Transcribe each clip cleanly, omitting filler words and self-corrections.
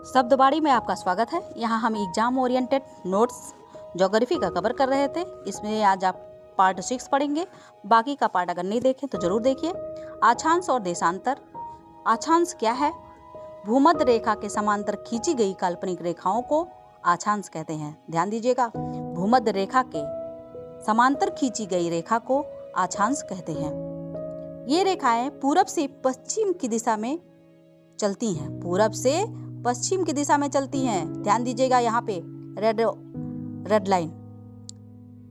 शब्दबाड़ी में आपका स्वागत है। यहाँ हम एग्जाम ओरिएंटेड नोट्स ज्योग्राफी का कवर कर रहे थे। इसमें आज आप पार्ट 6 पढ़ेंगे। बाकी का पार्ट अगर नहीं देखें तो जरूर देखिए। अक्षांश और देशांतर। अक्षांश क्या है? भूमध्य रेखा के समांतर खींची गई काल्पनिक रेखाओं को अक्षांश कहते हैं। ध्यान दीजिएगा, भूमध्य रेखा के समांतर खींची गई रेखा को अक्षांश कहते हैं। ये रेखाएं पूरब से पश्चिम की दिशा में चलती हैं। पूरब से पश्चिम की दिशा में चलती हैं। ध्यान दीजिएगा, यहाँ पे रेड लाइन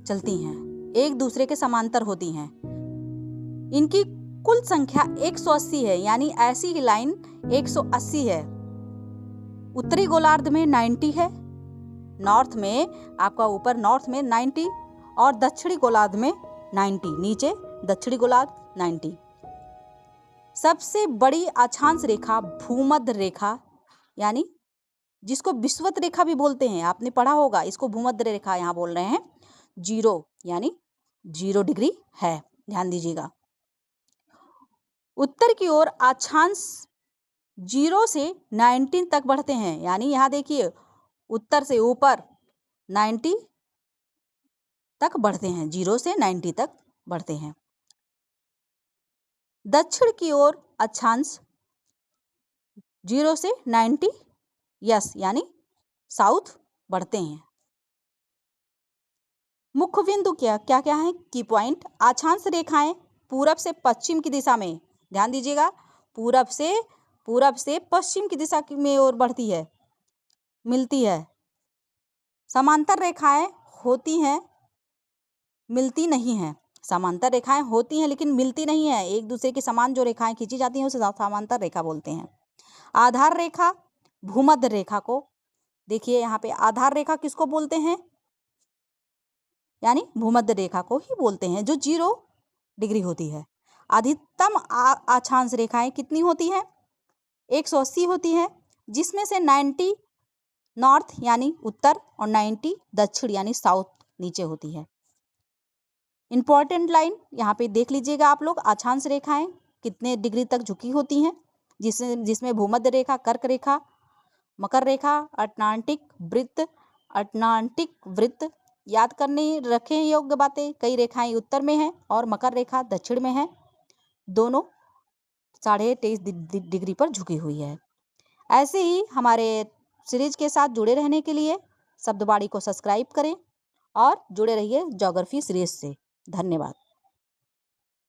चलती हैं, एक दूसरे के समांतर होती हैं। इनकी कुल संख्या 180 है, यानी ऐसी लाइन 180 है। उत्तरी गोलार्ध में 90 है, नॉर्थ में आपका ऊपर नॉर्थ में 90 और दक्षिणी गोलार्ध में 90, नीचे दक्षिणी गोलार्ध 90। सबसे बड़ी अक्षांश रेखा भूमध्य रेखा, यानी जिसको विषुवत रेखा भी बोलते हैं, आपने पढ़ा होगा, इसको भूमध्य रेखा यहाँ बोल रहे हैं। 0 यानी 0 डिग्री है। ध्यान दीजिएगा, उत्तर की ओर अक्षांश 0 से 19 तक बढ़ते हैं, यानी यहाँ देखिए उत्तर से ऊपर 90 तक बढ़ते हैं, 0 से 90 तक बढ़ते हैं। दक्षिण की ओर अक्षांश 0 से 90 यानी साउथ बढ़ते हैं। मुख्य बिंदु क्या क्या है? की पॉइंट। अक्षांश रेखाएं पूरब से पश्चिम की दिशा में, ध्यान दीजिएगा, पूरब से पश्चिम की दिशा में ओर बढ़ती है, मिलती है। समांतर रेखाएं होती हैं, मिलती नहीं हैं। समांतर रेखाएं होती हैं लेकिन मिलती नहीं है। एक दूसरे के समान जो रेखाएं खींची जाती हैं उसे समांतर रेखा बोलते हैं। आधार रेखा भूमध्य रेखा को, देखिए यहाँ पे आधार रेखा किसको बोलते हैं? यानी भूमध्य रेखा को ही बोलते हैं, जो 0 डिग्री होती है। अधिकतम अक्षांश रेखाएं कितनी होती हैं? 180 होती हैं, जिसमें से 90 नॉर्थ यानी उत्तर और 90 दक्षिण यानी साउथ नीचे होती है। इंपॉर्टेंट लाइन यहाँ पे देख लीजिएगा आप लोग, अक्षांश रेखाएं कितने डिग्री तक झुकी होती हैं, जिसमें भूमध्य रेखा, कर्क रेखा, मकर रेखा, अटलांटिक वृत्त याद करने रखें योग्य बातें। कई रेखाएं उत्तर में हैं और मकर रेखा दक्षिण में है, दोनों 23.5 डिग्री पर झुकी हुई है। ऐसे ही हमारे सीरीज के साथ जुड़े रहने के लिए शब्दबाड़ी को सब्सक्राइब करें और जुड़े रहिए ज्योग्राफी सीरीज से। धन्यवाद।